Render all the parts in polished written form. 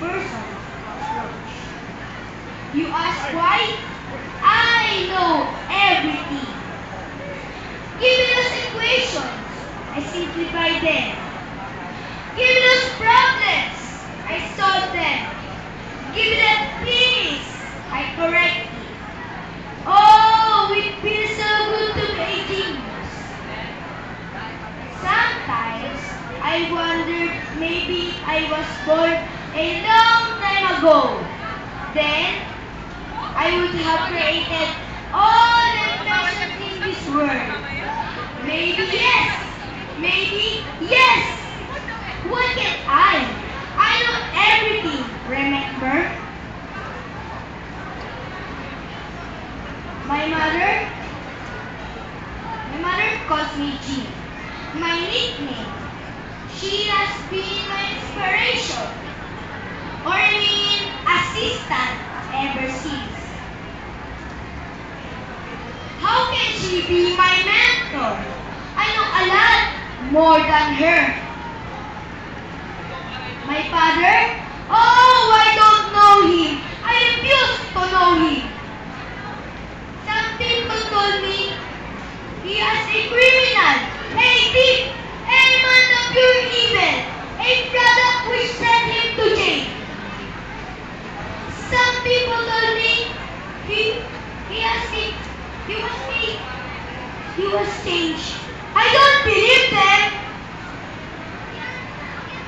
person approach. You ask why? I know everything. Give me those equations. I simplify them. Give me those problems. I solve them. Give me that peace. I correct it. Oh, it feels so good to be a genius. Sometimes I wondered maybe I was born a long time ago. Then I would have created all the inventions in this world. Maybe yes. Maybe yes. What can I know everything, remember? My mother calls me Jean. My nickname. She has been my inspiration. Or I mean, assistant ever since. How can she be my mentor? I know a lot more than her. My father? Oh, I don't know him. I refuse to know him. Some people told me he is a criminal, a thief, a man of pure evil, a product which sent him to jail. Some people told me he was changed. I don't believe them.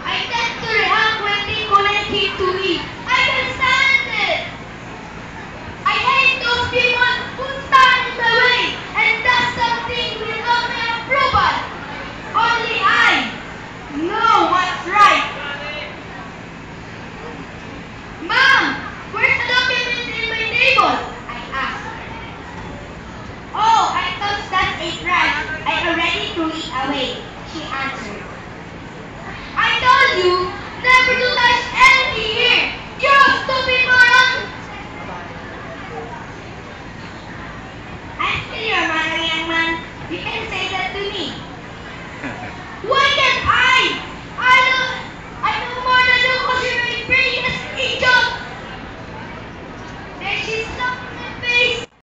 I tend to react when they connect him to me. I can stand it. I hate those people who stand in the way and does something without my approval. Only I know what's right. Mom, where's the document in my table?